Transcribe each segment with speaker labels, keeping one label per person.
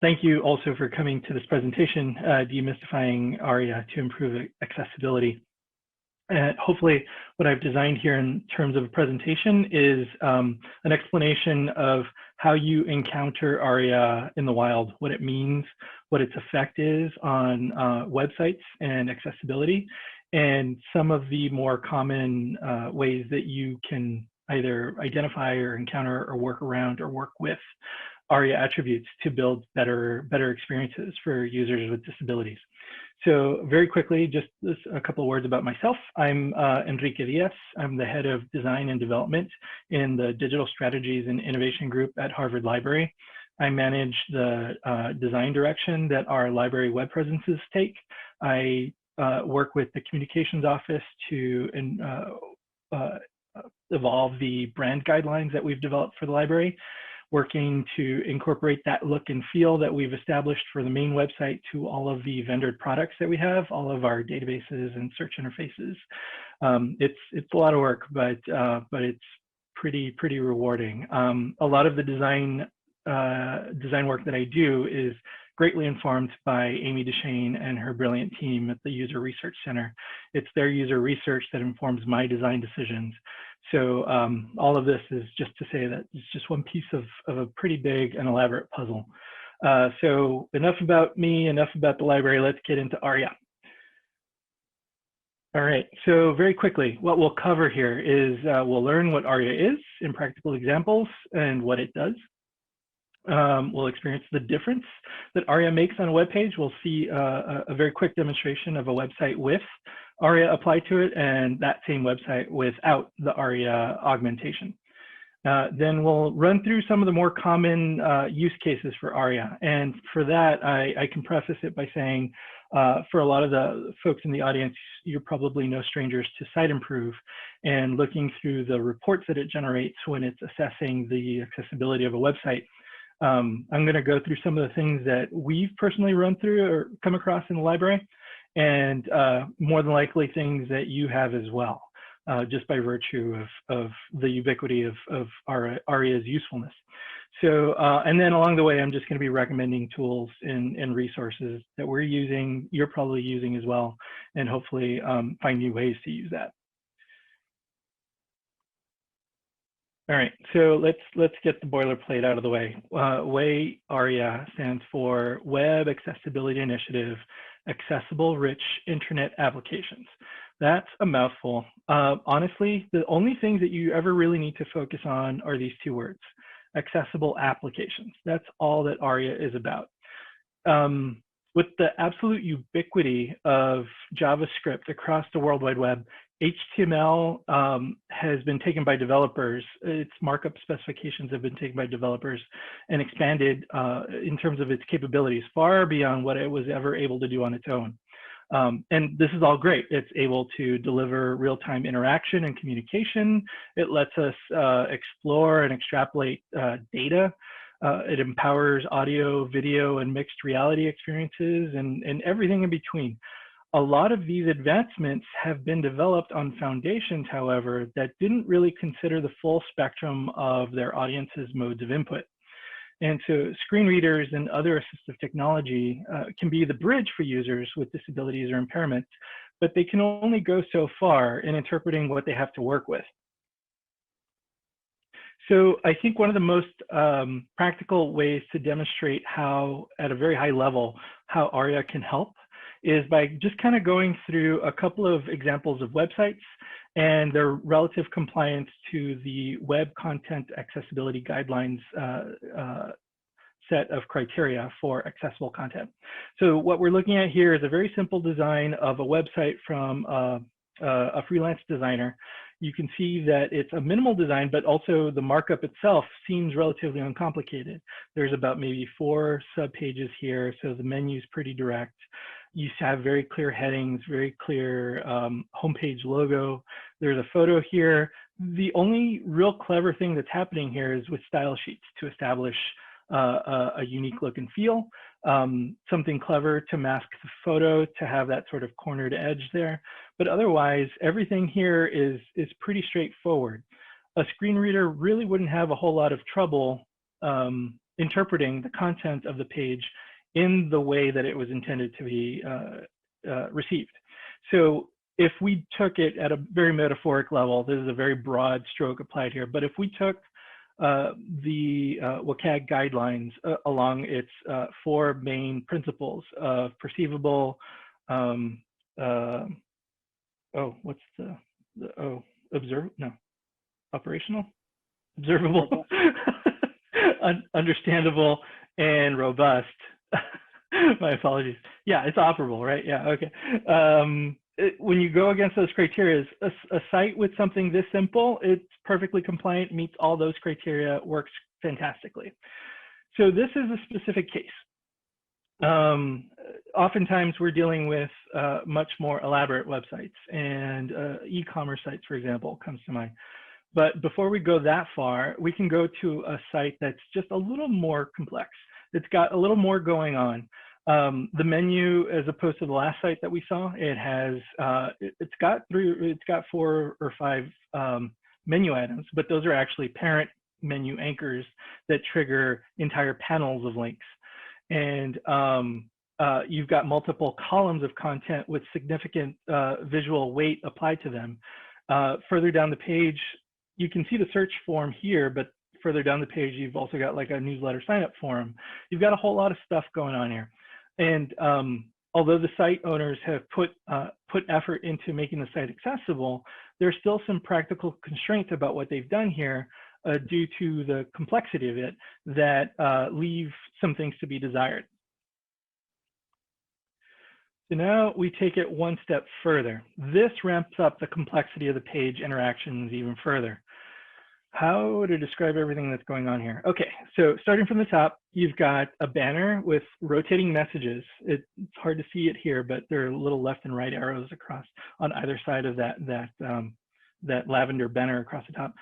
Speaker 1: Thank you also for coming to this presentation, Demystifying ARIA to Improve Accessibility. And hopefully what I've designed here in terms of a presentation is an explanation of how you encounter ARIA in the wild, what it means, what its effect is on websites and accessibility, and some of the more common ways that you can either identify or encounter or work around or work with ARIA attributes to build better experiences for users with disabilities. So very quickly, just a couple of words about myself. I'm Enrique Diaz. I'm the head of design and development in the Digital Strategies and Innovation Group at Harvard Library. I manage the design direction that our library web presences take. I work with the communications office to evolve the brand guidelines that we've developed for the library, working to incorporate that look and feel that we've established for the main website to all of the vendored products that we have, all of our databases and search interfaces. It's a lot of work, but it's pretty rewarding. A lot of the design work that I do is greatly informed by Amy Deshane and her brilliant team at the User Research Center. It's their user research that informs my design decisions. So all of this is just to say that it's just one piece of a pretty big and elaborate puzzle. So enough about me, enough about the library. Let's get into ARIA. All right, so very quickly, what we'll cover here is we'll learn what ARIA is in practical examples and what it does. We'll experience the difference that ARIA makes on a web page. We'll see a very quick demonstration of a website with ARIA applied to it and that same website without the ARIA augmentation. Then we'll run through some of the more common use cases for ARIA. And for that, I can preface it by saying, for a lot of the folks in the audience, you're probably no strangers to Siteimprove and looking through the reports that it generates when it's assessing the accessibility of a website. I'm going to go through some of the things that we've personally run through or come across in the library, and more than likely things that you have as well, just by virtue of the ubiquity of ARIA's usefulness. So, and then along the way, I'm just going to be recommending tools and resources that we're using, you're probably using as well, and hopefully find new ways to use that. All right, so let's get the boilerplate out of the way. WAI ARIA stands for Web Accessibility Initiative, Accessible Rich Internet Applications. That's a mouthful. Honestly, the only things that you ever really need to focus on are these two words, accessible applications. That's all that ARIA is about. With the absolute ubiquity of JavaScript across the World Wide Web, HTML has been taken by developers. Its markup specifications have been taken by developers and expanded in terms of its capabilities far beyond what it was ever able to do on its own. And this is all great. It's able to deliver real-time interaction and communication. It lets us explore and extrapolate data. It empowers audio, video, and mixed reality experiences and everything in between. A lot of these advancements have been developed on foundations, however, that didn't really consider the full spectrum of their audience's modes of input. And so screen readers and other assistive technology can be the bridge for users with disabilities or impairments, but they can only go so far in interpreting what they have to work with. So I think one of the most practical ways to demonstrate how, at a very high level, how ARIA can help is by just kind of going through a couple of examples of websites and their relative compliance to the Web Content Accessibility Guidelines set of criteria for accessible content. So what we're looking at here is a very simple design of a website from a freelance designer. You can see that it's a minimal design, but also the markup itself seems relatively uncomplicated. There's about maybe 4 subpages here, so the menu is pretty direct. You have very clear headings, very clear homepage logo. There's a photo here. The only real clever thing that's happening here is with style sheets to establish a unique look and feel, something clever to mask the photo, to have that sort of cornered edge there. But otherwise, everything here is pretty straightforward. A screen reader really wouldn't have a whole lot of trouble interpreting the content of the page in the way that it was intended to be received. So if we took it at a very metaphoric level, this is a very broad stroke applied here, but if we took the WCAG guidelines along its 4 main principles of perceivable, operational, observable, understandable, and robust. My apologies. Yeah, it's operable, right? Yeah, okay. When you go against those criteria, a site with something this simple, it's perfectly compliant, meets all those criteria, works fantastically. So this is a specific case. Oftentimes we're dealing with much more elaborate websites, and e-commerce sites, for example, comes to mind. But before we go that far, we can go to a site that's just a little more complex. It's got a little more going on. The menu, as opposed to the last site that we saw, it has it's got 4 or 5 menu items, but those are actually parent menu anchors that trigger entire panels of links. And you've got multiple columns of content with significant visual weight applied to them. Further down the page, you can see the search form here, but further down the page, you've also got like a newsletter sign-up form. You've got a whole lot of stuff going on here. And although the site owners have put effort into making the site accessible, there's still some practical constraints about what they've done here due to the complexity of it that leave some things to be desired. So now we take it one step further. This ramps up the complexity of the page interactions even further. How to describe everything that's going on here? Okay, so starting from the top, you've got a banner with rotating messages. It's hard to see it here, but there are little left and right arrows across on either side of that lavender banner across the top.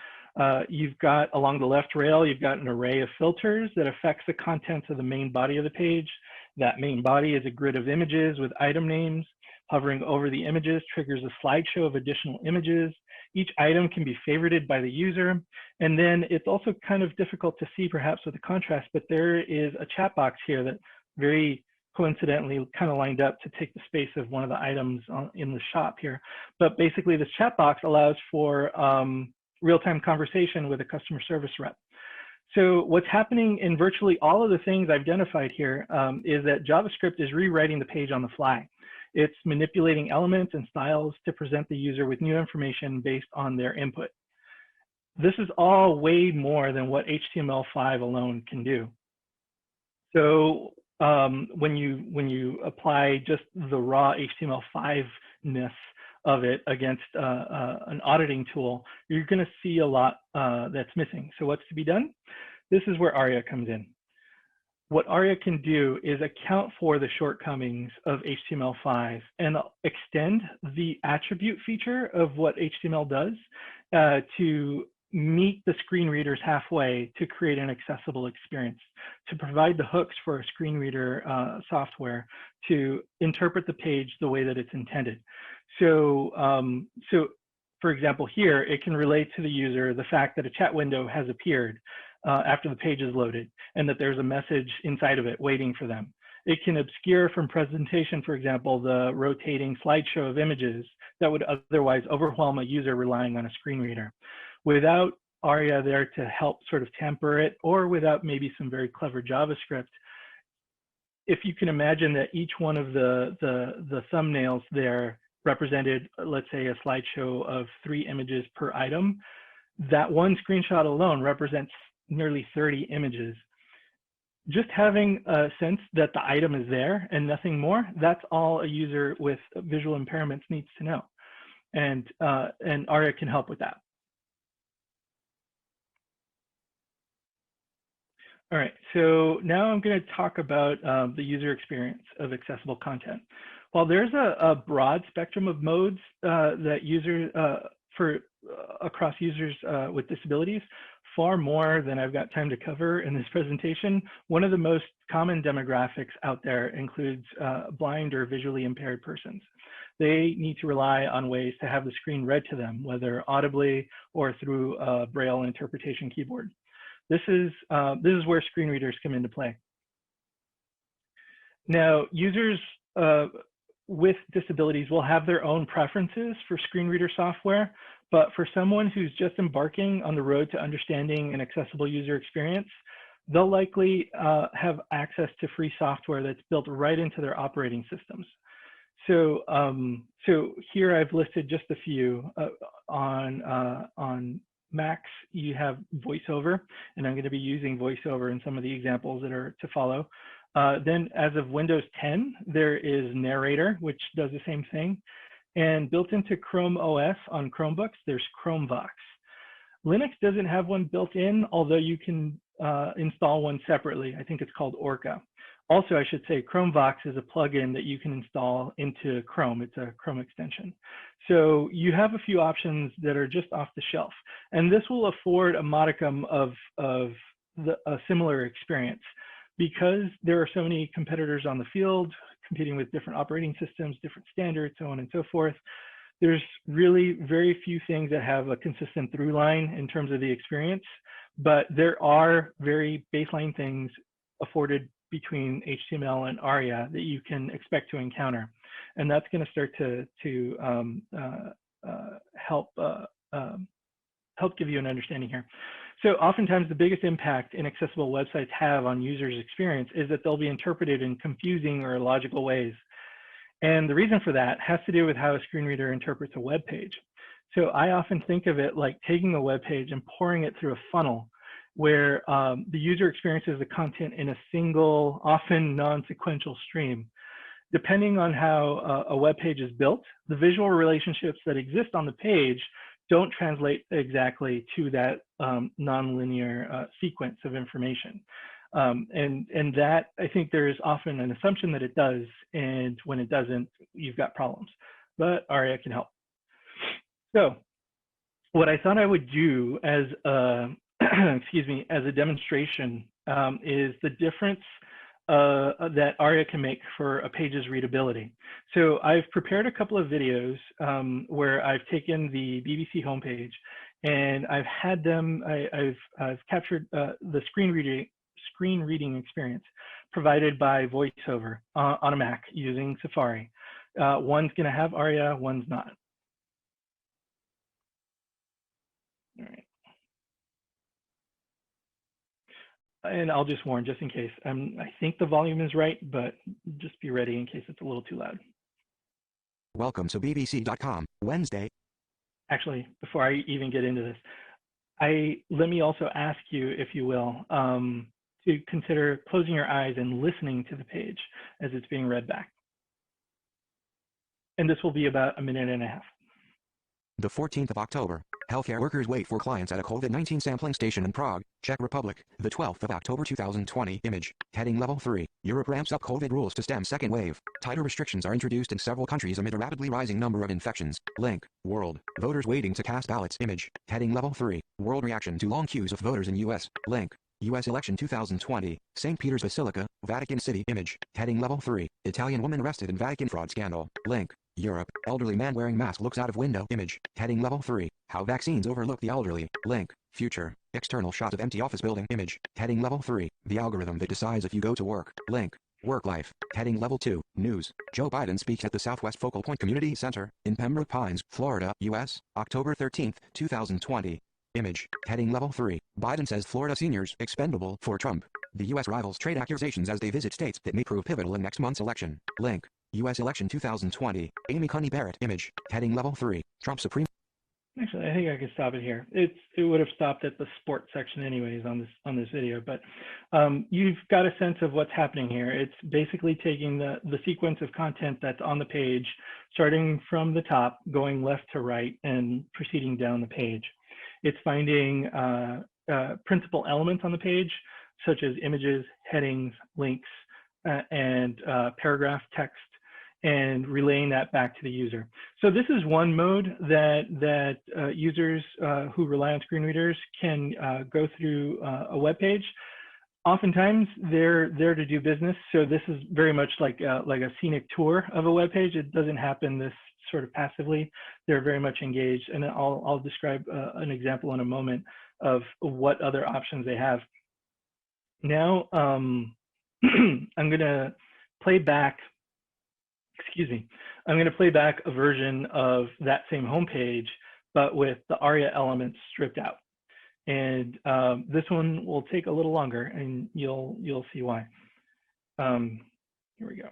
Speaker 1: You've got along the left rail, you've got an array of filters that affects the contents of the main body of the page. That main body is a grid of images with item names. Hovering over the images triggers a slideshow of additional images. Each item can be favorited by the user. And then it's also kind of difficult to see perhaps with the contrast, but there is a chat box here that very coincidentally kind of lined up to take the space of one of the items in the shop here. But basically this chat box allows for real-time conversation with a customer service rep. So what's happening in virtually all of the things I've identified here is that JavaScript is rewriting the page on the fly. It's manipulating elements and styles to present the user with new information based on their input. This is all way more than what HTML5 alone can do. So when you apply just the raw HTML5-ness of it against an auditing tool, you're going to see a lot that's missing. So what's to be done? This is where ARIA comes in. What ARIA can do is account for the shortcomings of HTML5 and extend the attribute feature of what HTML does to meet the screen readers halfway to create an accessible experience, to provide the hooks for a screen reader software to interpret the page the way that it's intended. So, for example, here, it can relate to the user the fact that a chat window has appeared after the page is loaded and that there's a message inside of it waiting for them. It can obscure from presentation, for example, the rotating slideshow of images that would otherwise overwhelm a user relying on a screen reader. Without ARIA there to help sort of temper it, or without maybe some very clever JavaScript, if you can imagine that each one of the thumbnails there represented, let's say, a slideshow of 3 images per item, that one screenshot alone represents nearly 30 images. Just having a sense that the item is there and nothing more, that's all a user with visual impairments needs to know. And ARIA can help with that. All right, so now I'm going to talk about the user experience of accessible content. While there's a broad spectrum of modes that users across users with disabilities, far more than I've got time to cover in this presentation, one of the most common demographics out there includes blind or visually impaired persons. They need to rely on ways to have the screen read to them, whether audibly or through a Braille interpretation keyboard. This is where screen readers come into play. Now, users with disabilities will have their own preferences for screen reader software, but for someone who's just embarking on the road to understanding an accessible user experience, they'll likely have access to free software that's built right into their operating systems. So, so here I've listed just a few. On Macs, you have VoiceOver, and I'm going to be using VoiceOver in some of the examples that are to follow. Then as of Windows 10, there is Narrator, which does the same thing. And built into Chrome OS on Chromebooks, there's Chromevox. Linux doesn't have one built in, although you can install one separately. I think it's called Orca. Also, I should say Chromevox is a plugin that you can install into Chrome. It's a Chrome extension. So you have a few options that are just off the shelf. And this will afford a modicum of a similar experience. Because there are so many competitors on the field competing with different operating systems, different standards, so on and so forth, there's really very few things that have a consistent through line in terms of the experience, but there are very baseline things afforded between HTML and ARIA that you can expect to encounter. And that's going to start to help give you an understanding here. So oftentimes the biggest impact inaccessible websites have on users' experience is that they'll be interpreted in confusing or illogical ways. And the reason for that has to do with how a screen reader interprets a web page. So I often think of it like taking a web page and pouring it through a funnel where the user experiences the content in a single, often non-sequential stream. Depending on how a web page is built, the visual relationships that exist on the page don't translate exactly to that nonlinear sequence of information. And that, I think there is often an assumption that it does, and when it doesn't, you've got problems. But ARIA can help. So what I thought I would do as a, excuse me, as a demonstration is the difference that ARIA can make for a page's readability. So I've prepared a couple of videos where I've taken the BBC homepage and I've had them, I've captured the screen reading experience provided by VoiceOver on a Mac using Safari. One's going to have ARIA, one's not. All right. And I'll just warn, just in case. I think the volume is right, but just be ready in case it's a little too loud.
Speaker 2: Welcome to BBC.com, Wednesday.
Speaker 1: Actually, before I even get into this, let me also ask you, if you will, to consider closing your eyes and listening to the page as it's being read back. And this will be about a minute and a half.
Speaker 2: The 14th of October, healthcare workers wait for clients at a COVID-19 sampling station in Prague, Czech Republic. The 12th of October 2020. Image, heading level 3. Europe ramps up COVID rules to stem second wave. Tighter restrictions are introduced in several countries amid a rapidly rising number of infections. Link, world, voters waiting to cast ballots. Image, heading level 3. World reaction to long queues of voters in US. Link, US election 2020, St. Peter's Basilica, Vatican City. Image, heading level 3. Italian woman arrested in Vatican fraud scandal. Link, Europe, elderly man wearing mask looks out of window. Image, heading level 3. How vaccines overlook the elderly. Link, future, external shot of empty office building. Image, heading level 3. The algorithm that decides if you go to work. Link, work life, heading level 2. News, Joe Biden speaks at the Southwest Focal Point Community Center in Pembroke Pines, Florida, US, October 13, 2020. Image, heading level 3. Biden says Florida seniors expendable for Trump. The US rivals trade accusations as they visit states that may prove pivotal in next month's election. Link, US election 2020, Amy Coney Barrett. Image, heading level 3. Trump Supreme.
Speaker 1: Actually, I think I could stop it here. It would have stopped at the sports section anyways on this video, but you've got a sense of what's happening here. It's basically taking the sequence of content that's on the page, starting from the top, going left to right, and proceeding down the page. It's finding principal elements on the page, such as images, headings, links, and paragraph text, and relaying that back to the user. So this is one mode that users who rely on screen readers can go through a web page. Oftentimes they're there to do business, so this is very much like a scenic tour of a web page. It doesn't happen this sort of passively. They're very much engaged, and I'll describe an example in a moment of what other options they have. Now, I'm going to play back, excuse me, I'm going to play back a version of that same homepage, but with the ARIA elements stripped out. And this one will take a little longer, and you'll see why. Here we go.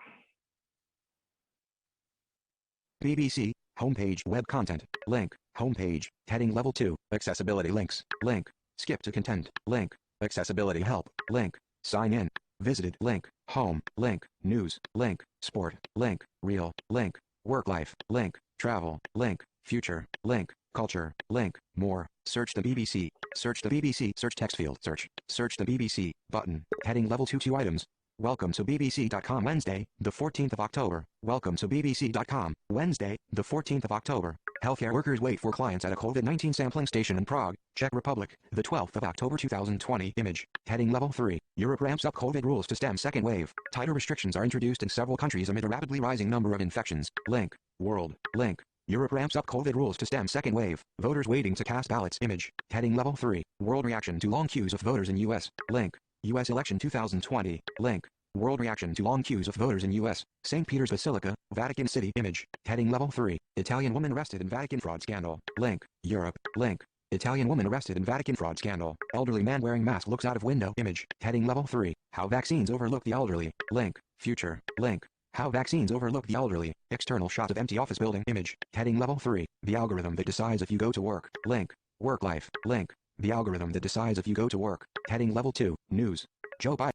Speaker 2: BBC, homepage, web content, link, homepage, heading level 2, accessibility links, link, skip to content, link, accessibility help, link, sign in, visited, link, home, link, news, link, sport, link, real, link, work life, link, travel, link, future, link, culture, link, more, search the BBC, search the BBC, search text field, search the BBC, button, heading level 2 items. Welcome to BBC.com Wednesday, the 14th of October. Welcome to BBC.com, Wednesday, the 14th of October. Healthcare workers wait for clients at a COVID-19 sampling station in Prague, Czech Republic, the 12th of October 2020. Image, heading level 3. Europe ramps up COVID rules to stem second wave. Tighter restrictions are introduced in several countries amid a rapidly rising number of infections. Link, world, link. Europe ramps up COVID rules to stem second wave. Voters waiting to cast ballots. Image, heading level 3. World reaction to long queues of voters in U.S. Link. U.S. election 2020, link, world reaction to long queues of voters in U.S., St. Peter's Basilica, Vatican City. Image, heading level 3, Italian woman arrested in Vatican fraud scandal, link, Europe, link, Italian woman arrested in Vatican fraud scandal, elderly man wearing mask looks out of window. Image, heading level 3, how vaccines overlook the elderly, link, future, link, how vaccines overlook the elderly, external shot of empty office building. Image, heading level 3, the algorithm that decides if you go to work, link, work life, link, the algorithm that decides if you go to work. Heading level 2, news. Joe Biden.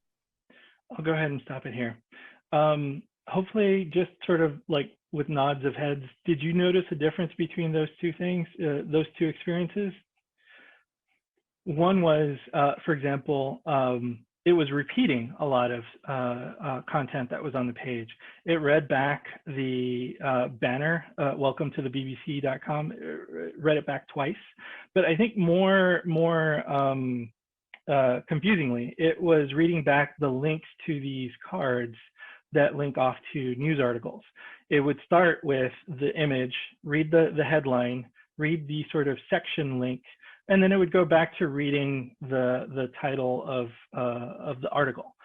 Speaker 1: I'll go ahead and stop it here. Hopefully, just sort of like with nods of heads, did you notice a difference between those two things, those two experiences? One was, for example, it was repeating a lot of content that was on the page. It read back the banner, welcome to the BBC.com, read it back twice. But I think more confusingly, it was reading back the links to these cards that link off to news articles. It would start with the image, read the headline, read the sort of section link, and then it would go back to reading the title of the article,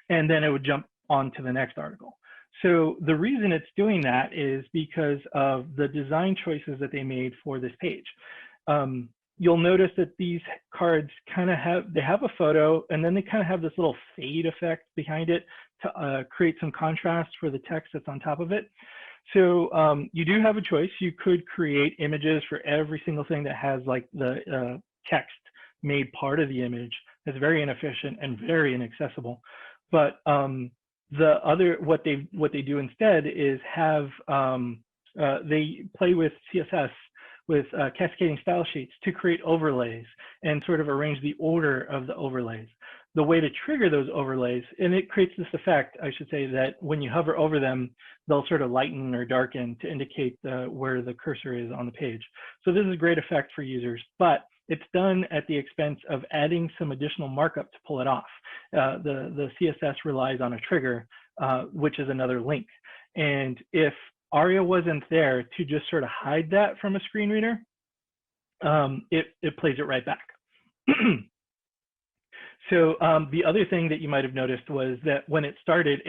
Speaker 1: and then it would jump on to the next article. So the reason it's doing that is because of the design choices that they made for this page. You'll notice that these cards kind of have a photo, and then they kind of have this little fade effect behind it to create some contrast for the text that's on top of it. So you do have a choice. You could create images for every single thing that has like the text made part of the image. It's very inefficient and very inaccessible. But what they do instead is have they play with CSS with cascading style sheets to create overlays and sort of arrange the order of the overlays. The way to trigger those overlays, and it creates this effect, I should say, that when you hover over them, they'll sort of lighten or darken to indicate where the cursor is on the page. So this is a great effect for users, but it's done at the expense of adding some additional markup to pull it off. The CSS relies on a trigger, which is another link. And if ARIA wasn't there to just sort of hide that from a screen reader, it plays it right back. So the other thing that you might have noticed was that when it started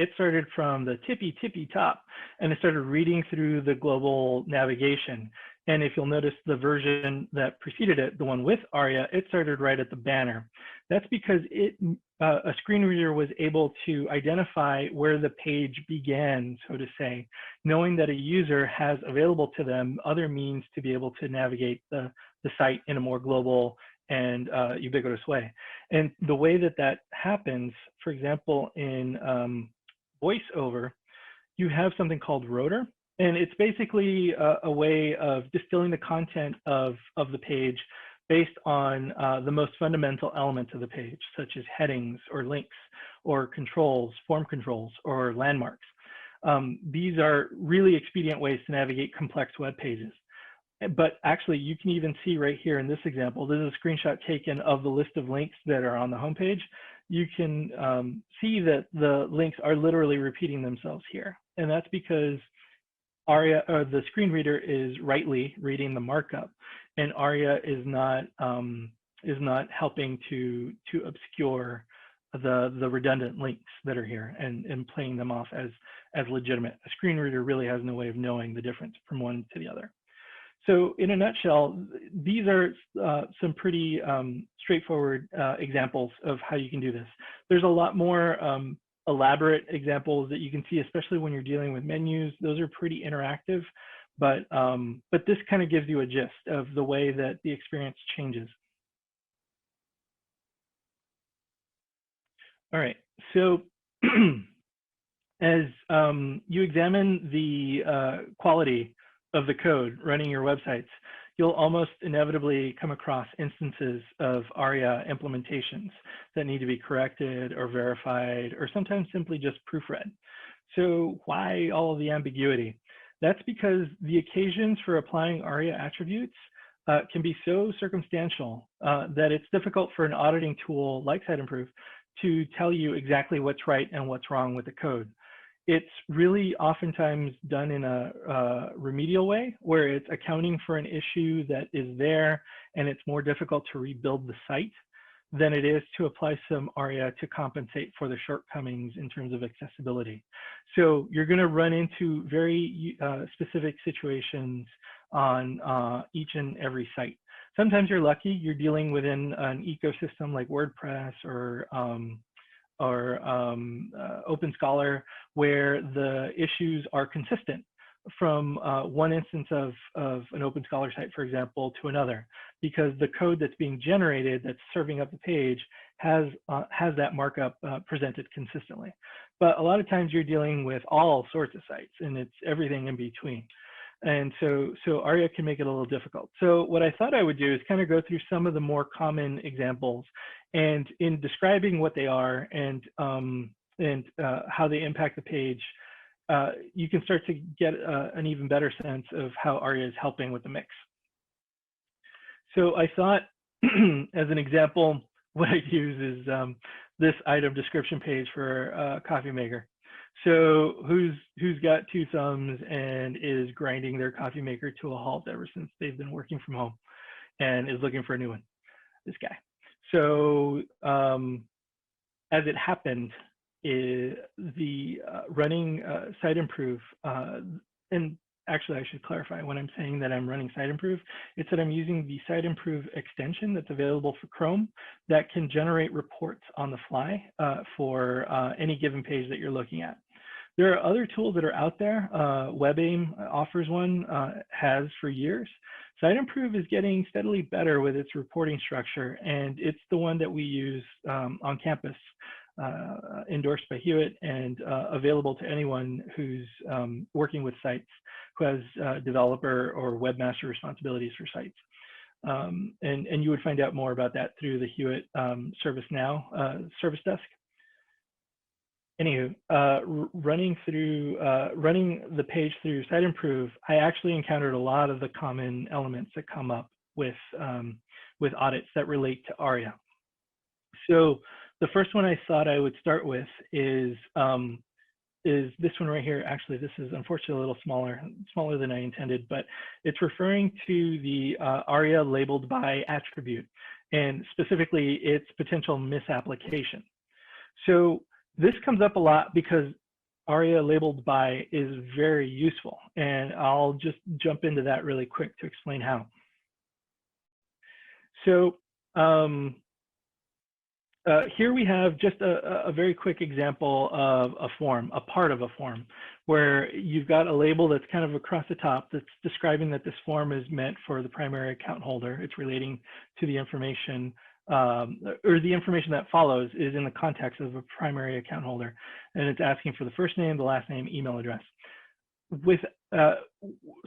Speaker 1: from the tippy top, and it started reading through the global navigation. And if you'll notice the version that preceded it, the one with ARIA, it started right at the banner. That's because a screen reader was able to identify where the page began, so to say, knowing that a user has available to them other means to be able to navigate the site in a more global and ubiquitous way. And the way that happens, for example, in VoiceOver, you have something called Rotor. And it's basically a way of distilling the content of the page based on the most fundamental elements of the page, such as headings or links or controls, form controls, or landmarks. These are really expedient ways to navigate complex web pages. But actually, you can even see right here in this example, this is a screenshot taken of the list of links that are on the homepage. You can see that the links are literally repeating themselves here. And that's because ARIA, or the screen reader, is rightly reading the markup, and ARIA is not helping to obscure the redundant links that are here and playing them off as legitimate. A screen reader really has no way of knowing the difference from one to the other. So in a nutshell, these are some pretty straightforward examples of how you can do this. There's a lot more elaborate examples that you can see, especially when you're dealing with menus. Those are pretty interactive, but this kind of gives you a gist of the way that the experience changes. All right, so as you examine the quality of the code running your websites, you'll almost inevitably come across instances of ARIA implementations that need to be corrected or verified, or sometimes simply just proofread. So why all of the ambiguity? That's because the occasions for applying ARIA attributes can be so circumstantial that it's difficult for an auditing tool like Siteimprove to tell you exactly what's right and what's wrong with the code. It's really oftentimes done in a remedial way, where it's accounting for an issue that is there and it's more difficult to rebuild the site than it is to apply some ARIA to compensate for the shortcomings in terms of accessibility. So you're going to run into very specific situations on each and every site. Sometimes you're lucky, you're dealing within an ecosystem like WordPress or OpenScholar, where the issues are consistent from one instance of an OpenScholar site, for example, to another, because the code that's being generated that's serving up the page has that markup presented consistently. But a lot of times you're dealing with all sorts of sites, and it's everything in between. And so ARIA can make it a little difficult. So what I thought I would do is kind of go through some of the more common examples, and in describing what they are and how they impact the page, you can start to get an even better sense of how ARIA is helping with the mix. So I thought, as an example, what I'd use is this item description page for a coffee maker. So who's got two thumbs and is grinding their coffee maker to a halt ever since they've been working from home and is looking for a new one? This guy. So as it happened, the running Siteimprove, and actually I should clarify, when I'm saying that I'm running Siteimprove, it's that I'm using the Siteimprove extension that's available for Chrome that can generate reports on the fly for any given page that you're looking at. There are other tools that are out there. WebAIM offers one, has for years. Siteimprove is getting steadily better with its reporting structure, and it's the one that we use on campus, endorsed by Hewitt and available to anyone who's working with sites, who has developer or webmaster responsibilities for sites. And you would find out more about that through the Hewitt ServiceNow service desk. Anywho, running the page through Siteimprove, I actually encountered a lot of the common elements that come up with audits that relate to ARIA. So the first one I thought I would start with is this one right here. Actually, this is unfortunately a little smaller than I intended, but it's referring to the ARIA labeled by attribute, and specifically its potential misapplication. So this comes up a lot because ARIA labeled by is very useful, and I'll just jump into that really quick to explain how. So here we have just a very quick example of a form, a part of a form, where you've got a label that's kind of across the top that's describing that this form is meant for the primary account holder. It's relating to the information, or the information that follows is in the context of a primary account holder, and it's asking for the first name, the last name, email address. With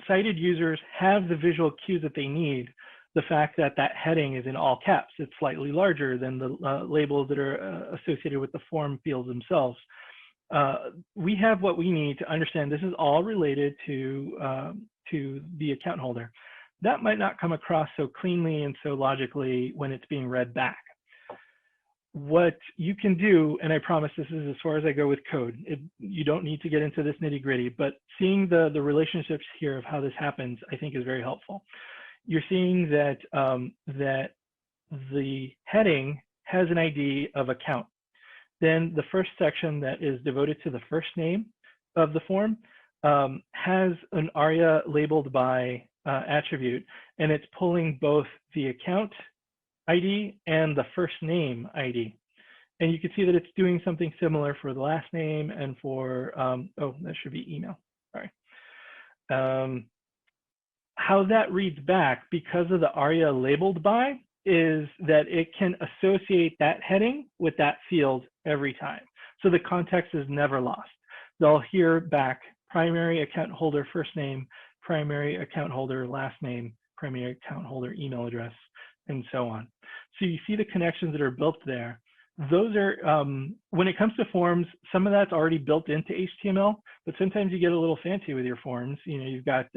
Speaker 1: sighted users have the visual cues that they need. The fact that that heading is in all caps, it's slightly larger than the labels that are associated with the form fields themselves. We have what we need to understand this is all related to the account holder. That might not come across so cleanly and so logically when it's being read back. What you can do, and I promise this is as far as I go with code, you don't need to get into this nitty gritty, but seeing the relationships here of how this happens, I think is very helpful. You're seeing that the heading has an ID of account. Then the first section that is devoted to the first name of the form has an ARIA labeled by attribute, and it's pulling both the account ID and the first name ID. And you can see that it's doing something similar for the last name and for, oh, that should be email, sorry. How that reads back, because of the ARIA labeled by, is that it can associate that heading with that field every time. So the context is never lost. They'll hear back primary account holder first name, primary account holder last name, primary account holder email address, and so on. So you see the connections that are built there. Those are, when it comes to forms, some of that's already built into HTML, but sometimes you get a little fancy with your forms. You know, you've got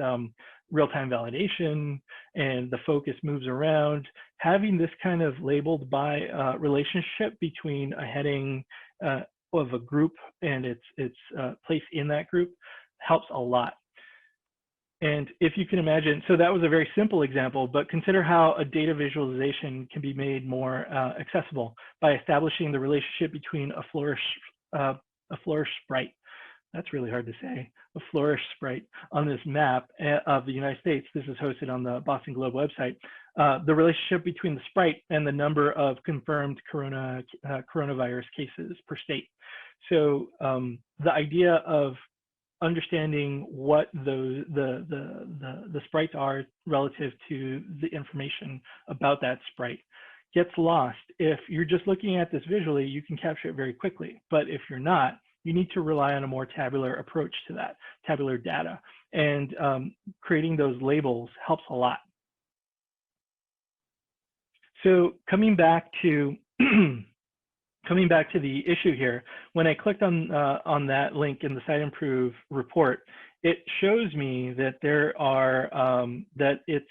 Speaker 1: real-time validation and the focus moves around. Having this kind of labeled by relationship between a heading of a group and its place in that group helps a lot. And if you can imagine, so that was a very simple example, but consider how a data visualization can be made more accessible by establishing the relationship between a flourish sprite. That's really hard to say. A flourish sprite on this map of the United States. This is hosted on the Boston Globe website. The relationship between the sprite and the number of confirmed coronavirus cases per state. So the idea of understanding what the sprites are relative to the information about that sprite gets lost. If you're just looking at this visually, you can capture it very quickly. But if you're not, you need to rely on a more tabular approach to that, tabular data. And creating those labels helps a lot. So coming back to the issue here, when I clicked on that link in the SiteImprove report, it shows me that there are, that it's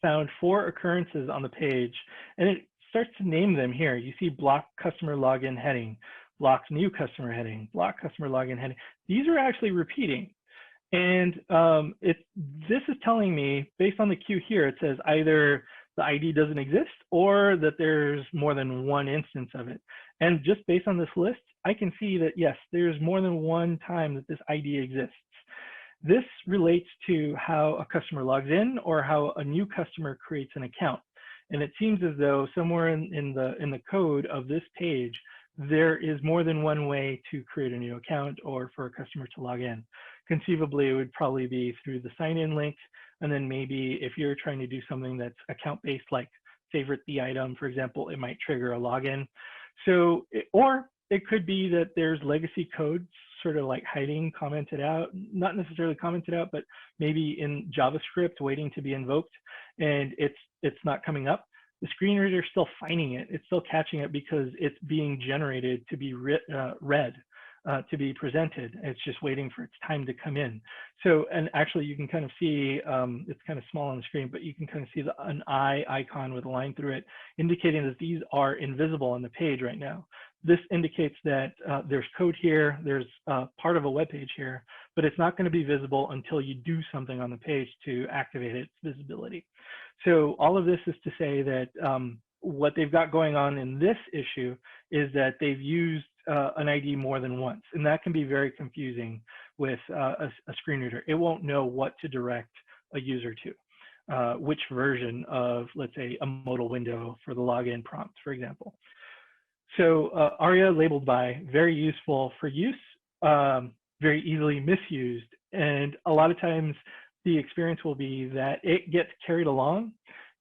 Speaker 1: found 4 occurrences on the page, and it starts to name them here. You see block customer login heading, block new customer heading, block customer login heading. These are actually repeating. And this is telling me, based on the queue here, it says either the ID doesn't exist or that there's more than one instance of it. And just based on this list, I can see that, yes, there's more than one time that this ID exists. This relates to how a customer logs in or how a new customer creates an account. And it seems as though somewhere in the code of this page, there is more than one way to create a new account or for a customer to log in. Conceivably, it would probably be through the sign-in link. And then maybe if you're trying to do something that's account-based, like favorite the item, for example, it might trigger a login. So, or it could be that there's legacy codes sort of like hiding, commented out, not necessarily commented out, but maybe in JavaScript waiting to be invoked, and it's not coming up. The screen reader is still finding it. It's still catching it because it's being generated to be read, to be presented. It's just waiting for its time to come in. So, and actually you can kind of see, it's kind of small on the screen, but you can kind of see an eye icon with a line through it, indicating that these are invisible on the page right now. This indicates that there's code here, there's part of a web page here, but it's not going to be visible until you do something on the page to activate its visibility. So all of this is to say that what they've got going on in this issue is that they've used an ID more than once, and that can be very confusing with a screen reader. It won't know what to direct a user to, which version of, let's say, a modal window for the login prompt, for example. So ARIA labeled by, very useful for use, very easily misused. And a lot of times the experience will be that it gets carried along.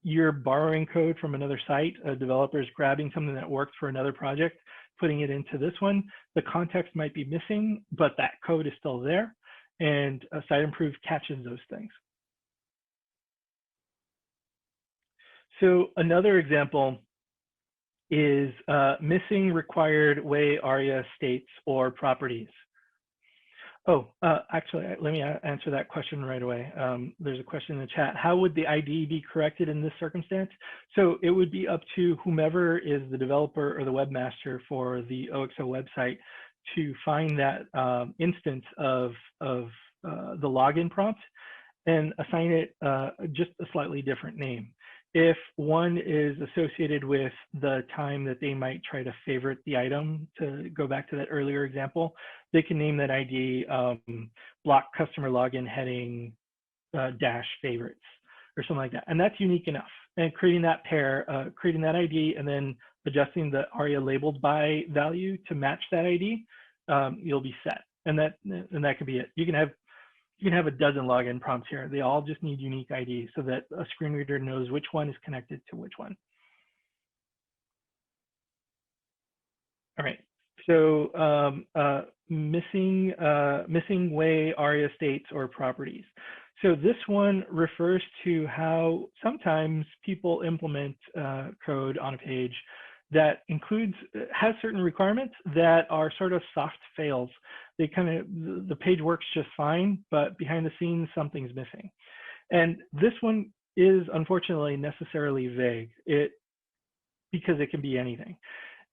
Speaker 1: You're borrowing code from another site, a developer's grabbing something that worked for another project, putting it into this one. The context might be missing, but that code is still there. And SiteImprove catches those things. So another example is missing required way ARIA states or properties. Oh, actually, let me answer that question right away. There's a question in the chat. How would the ID be corrected in this circumstance? So it would be up to whomever is the developer or the webmaster for the OXO website to find that instance of the login prompt and assign it just a slightly different name. if one is associated with the time that they might try to favorite the item, to go back to that earlier example, they can name that ID block customer login heading dash favorites or something like that. And that's unique enough. And creating that pair, creating that ID, and then adjusting the ARIA labeled by value to match that ID, you'll be set. And that could be it. You can have a dozen login prompts here. They all just need unique IDs so that a screen reader knows which one is connected to which one. All right. So missing way ARIA states or properties. So this one refers to how sometimes people implement code on a page that has certain requirements that are sort of soft fails. They the page works just fine, but behind the scenes, something's missing. And this one is unfortunately necessarily vague because it can be anything.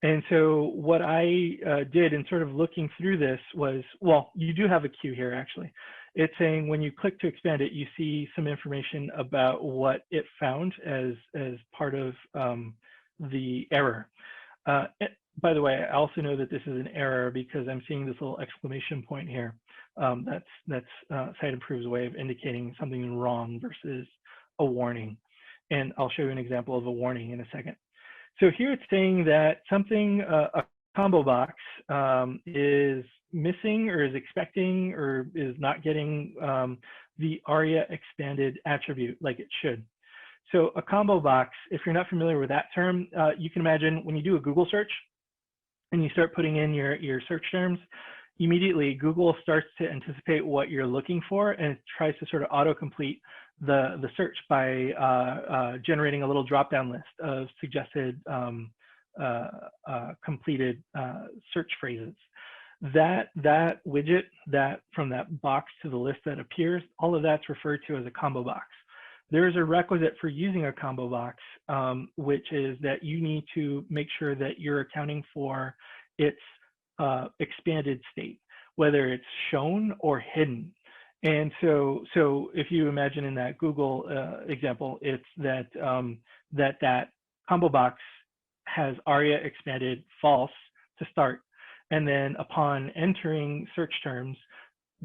Speaker 1: And so what I did in sort of looking through this was, well, you do have a queue here actually. It's saying when you click to expand it, you see some information about what it found as part of the error. By the way, I also know that this is an error because I'm seeing this little exclamation point here. That's Siteimprove's way of indicating something wrong versus a warning. And I'll show you an example of a warning in a second. So here it's saying that something, a combo box is missing or is expecting or is not getting the ARIA expanded attribute like it should. So a combo box, if you're not familiar with that term, you can imagine when you do a Google search and you start putting in your search terms, immediately Google starts to anticipate what you're looking for and it tries to sort of autocomplete the search by generating a little drop-down list of suggested completed search phrases. That widget, that from that box to the list that appears, all of that's referred to as a combo box. There is a requisite for using a combo box, which is that you need to make sure that you're accounting for its expanded state, whether it's shown or hidden. And so if you imagine in that Google example, it's that that combo box has ARIA expanded false to start. And then upon entering search terms,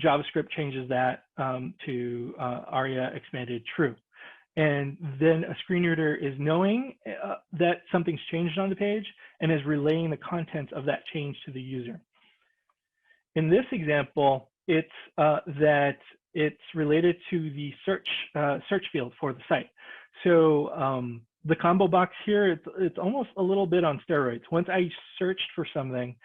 Speaker 1: JavaScript changes that to ARIA expanded true. And then a screen reader is knowing that something's changed on the page and is relaying the contents of that change to the user. In this example, it's that it's related to the search field for the site. So the combo box here, it's almost a little bit on steroids. Once I searched for something,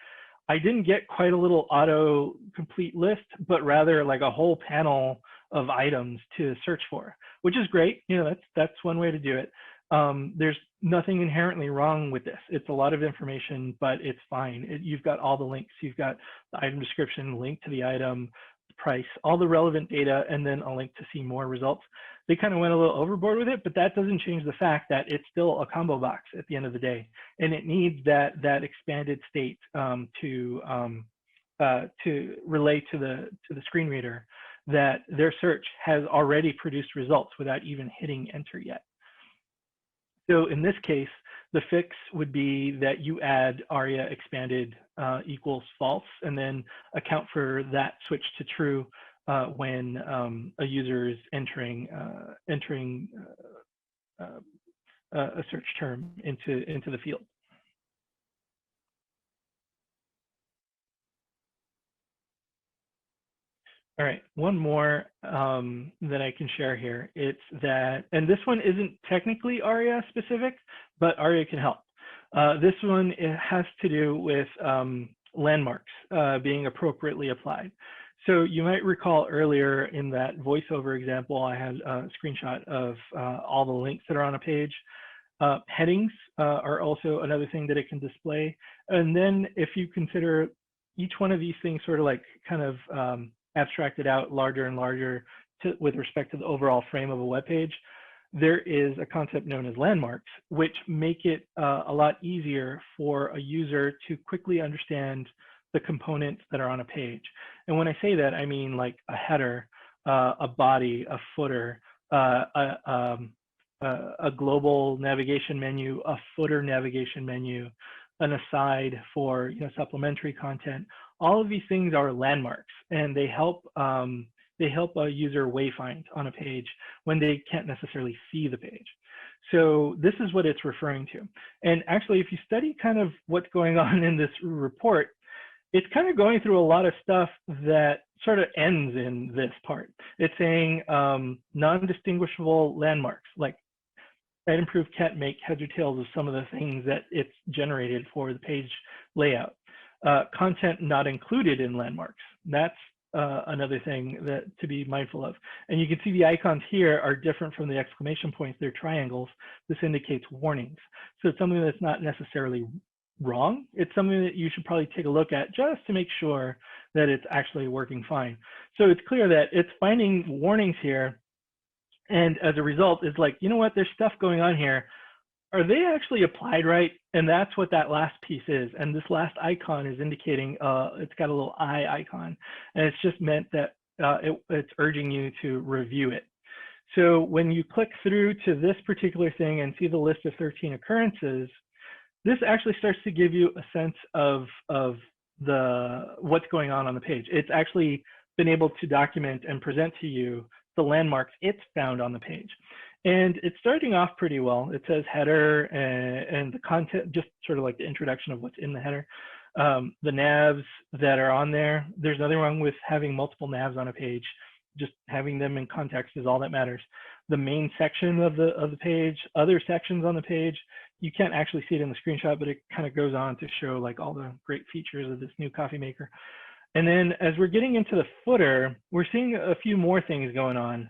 Speaker 1: I didn't get quite a little auto-complete list, but rather like a whole panel of items to search for, which is great. You know, that's one way to do it. There's nothing inherently wrong with this. It's a lot of information, but it's fine. You've got all the links. You've got the item description, link to the item, the price, all the relevant data, and then a link to see more results. They kind of went a little overboard with it, but that doesn't change the fact that it's still a combo box at the end of the day, and it needs that expanded state to relay to the screen reader that their search has already produced results without even hitting enter yet. So in this case, the fix would be that you add ARIA expanded equals false, and then account for that switch to true when a user is entering a search term into the field. All right, one more that I can share here. It's that, and this one isn't technically ARIA specific, but ARIA can help. This one, it has to do with landmarks being appropriately applied. So you might recall earlier in that voiceover example, I had a screenshot of all the links that are on a page. Headings are also another thing that it can display. And then if you consider each one of these things sort of like kind of abstracted out larger and larger with respect to the overall frame of a web page, there is a concept known as landmarks, which make it a lot easier for a user to quickly understand the components that are on a page. And when I say that, I mean like a header, a body, a footer, a a global navigation menu, a footer navigation menu, an aside for supplementary content. All of these things are landmarks, and they help a user wayfind on a page when they can't necessarily see the page. So this is what it's referring to. And actually, if you study kind of what's going on in this report, it's kind of going through a lot of stuff that sort of ends in this part. It's saying non-distinguishable landmarks, like SiteImprove can't make heads or tails of some of the things that it's generated for the page layout. Content not included in landmarks. That's another thing that to be mindful of. And you can see the icons here are different from the exclamation points. They're triangles. This indicates warnings. So it's something that's not necessarily wrong. It's something that you should probably take a look at just to make sure that it's actually working fine. So it's clear that it's finding warnings here. And as a result, it's like, you know what, there's stuff going on here. Are they actually applied right? And that's what that last piece is. And this last icon is indicating, it's got a little eye icon. And it's just meant that it's urging you to review it. So when you click through to this particular thing and see the list of 13 occurrences, this actually starts to give you a sense of what's going on the page. It's actually been able to document and present to you the landmarks it's found on the page. And it's starting off pretty well. It says header and the content, just sort of like the introduction of what's in the header. The navs that are on there, there's nothing wrong with having multiple navs on a page. Just having them in context is all that matters. The main section of the page, other sections on the page, you can't actually see it in the screenshot, but it kind of goes on to show like all the great features of this new coffee maker. And then as we're getting into the footer, we're seeing a few more things going on.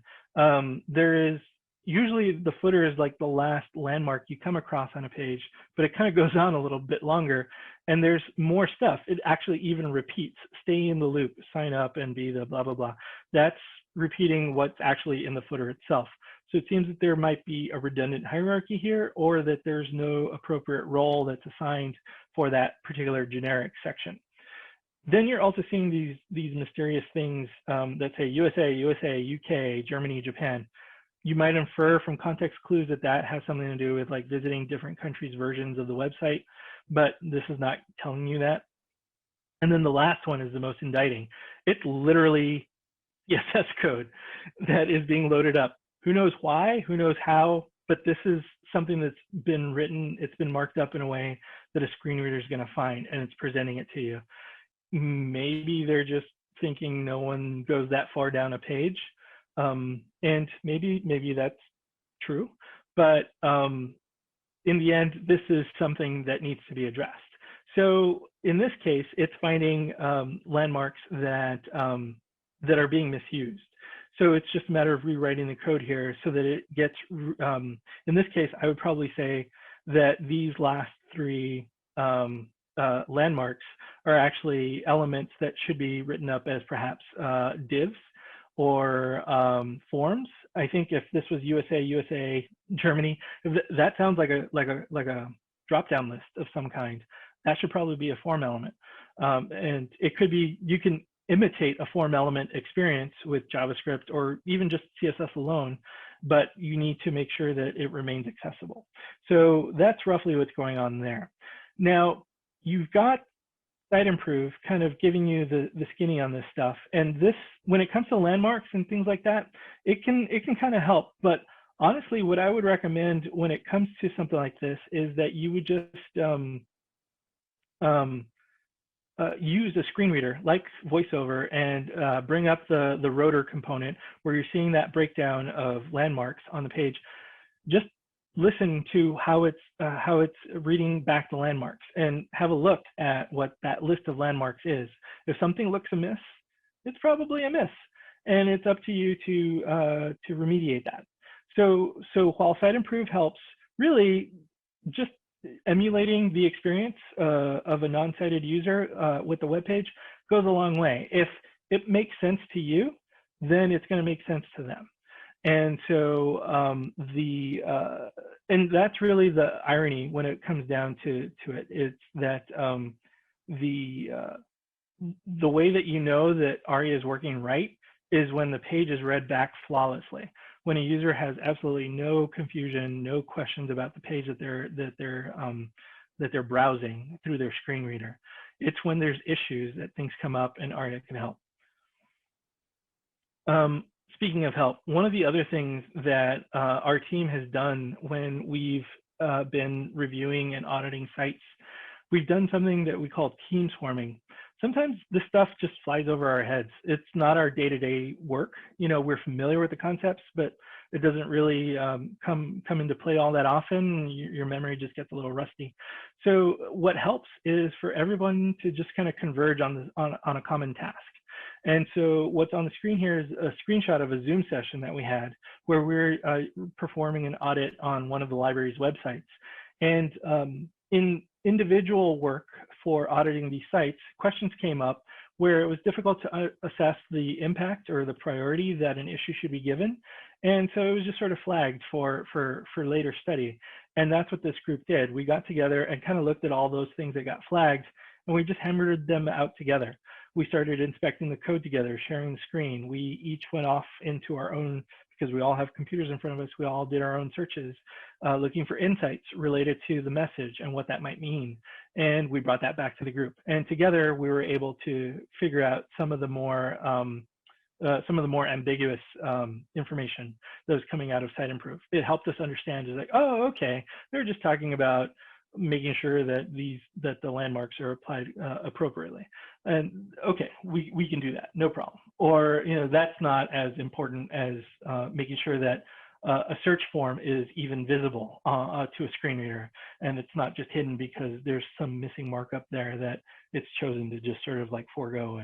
Speaker 1: There is usually the footer is like the last landmark you come across on a page, but it kind of goes on a little bit longer. And there's more stuff. It actually even repeats, stay in the loop, sign up and be the blah, blah, blah. That's repeating what's actually in the footer itself. So it seems that there might be a redundant hierarchy here, or that there's no appropriate role that's assigned for that particular generic section. Then you're also seeing these mysterious things that say USA, UK, Germany, Japan. You might infer from context clues that that has something to do with like visiting different countries' versions of the website, but this is not telling you that. And then the last one is the most indicting. It's literally CSS code that is being loaded up. Who knows why, who knows how, but this is something that's been written, it's been marked up in a way that a screen reader is going to find, and it's presenting it to you. Maybe they're just thinking no one goes that far down a page. And maybe that's true, but in the end, this is something that needs to be addressed. So in this case, it's finding landmarks that are being misused. So it's just a matter of rewriting the code here so that it gets, in this case, I would probably say that these last three landmarks are actually elements that should be written up as perhaps divs or forms. I think if this was USA, Germany, that sounds like a drop-down list of some kind. That should probably be a form element. And it could be, you can imitate a form element experience with JavaScript or even just CSS alone, but you need to make sure that it remains accessible. So that's roughly what's going on there. Now, you've got SiteImprove kind of giving you the skinny on this stuff. And this, when it comes to landmarks and things like that, it can kind of help. But honestly, what I would recommend when it comes to something like this is that you would just use a screen reader like VoiceOver and bring up the rotor component where you're seeing that breakdown of landmarks on the page. Just listen to how it's reading back the landmarks and have a look at what that list of landmarks is. If something looks amiss, it's probably amiss, and it's up to you to remediate that. So while SiteImprove helps, really just emulating the experience of a non-sighted user with the web page goes a long way. If it makes sense to you, then it's going to make sense to them. And so and that's really the irony when it comes down to it. It's that the way that you know that ARIA is working right is when the page is read back flawlessly. When a user has absolutely no confusion, no questions about the page that they're browsing through their screen reader. It's when there's issues that things come up and ARIA can help. Speaking of help, one of the other things that our team has done when we've been reviewing and auditing sites, we've done something that we call team swarming. Sometimes this stuff just flies over our heads. It's not our day-to-day work. You know, we're familiar with the concepts, but it doesn't really come into play all that often. Your memory just gets a little rusty. So what helps is for everyone to just kind of converge on a common task. And so what's on the screen here is a screenshot of a Zoom session that we had where we're performing an audit on one of the library's websites. And in individual work for auditing these sites, questions came up where it was difficult to assess the impact or the priority that an issue should be given. And so it was just sort of flagged for later study. And that's what this group did. We got together and kind of looked at all those things that got flagged, and we just hammered them out together. We started inspecting the code together, sharing the screen. We each went off into our own, because we all have computers in front of us, we all did our own searches, looking for insights related to the message and what that might mean. And we brought that back to the group. And together we were able to figure out some of the more ambiguous information that was coming out of Siteimprove. It helped us understand, is like, oh, okay, they're just talking about making sure that the landmarks are applied appropriately. And okay, we can do that, no problem. Or, you know, that's not as important as making sure that a search form is even visible to a screen reader, and it's not just hidden because there's some missing markup there that it's chosen to just sort of like forego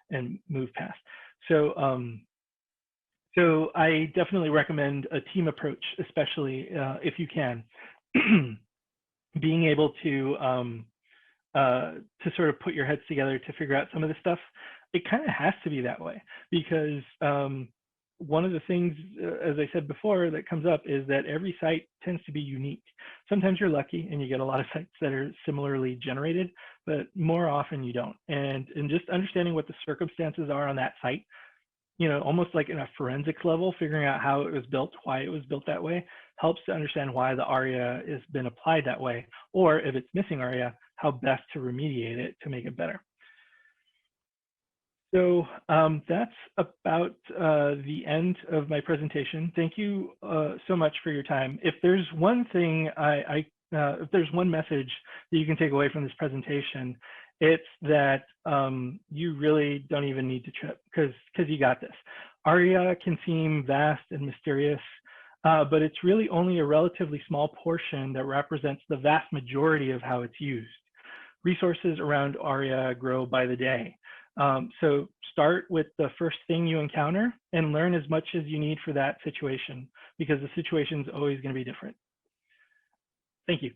Speaker 1: and move past. So so I definitely recommend a team approach, especially if you can. Being able to sort of put your heads together to figure out some of this stuff, it kind of has to be that way, because one of the things, as I said before, that comes up is that every site tends to be unique. Sometimes you're lucky and you get a lot of sites that are similarly generated, but more often you don't. And just understanding what the circumstances are on that site, you know, almost like in a forensics level, figuring out how it was built, why it was built that way, helps to understand why the ARIA has been applied that way, or if it's missing ARIA, how best to remediate it to make it better. So that's about the end of my presentation. Thank you so much for your time. If there's one thing if there's one message that you can take away from this presentation, it's that you really don't even need to trip, because you got this. ARIA can seem vast and mysterious, but it's really only a relatively small portion that represents the vast majority of how it's used. Resources around ARIA grow by the day. So start with the first thing you encounter and learn as much as you need for that situation, because the situation is always going to be different. Thank you.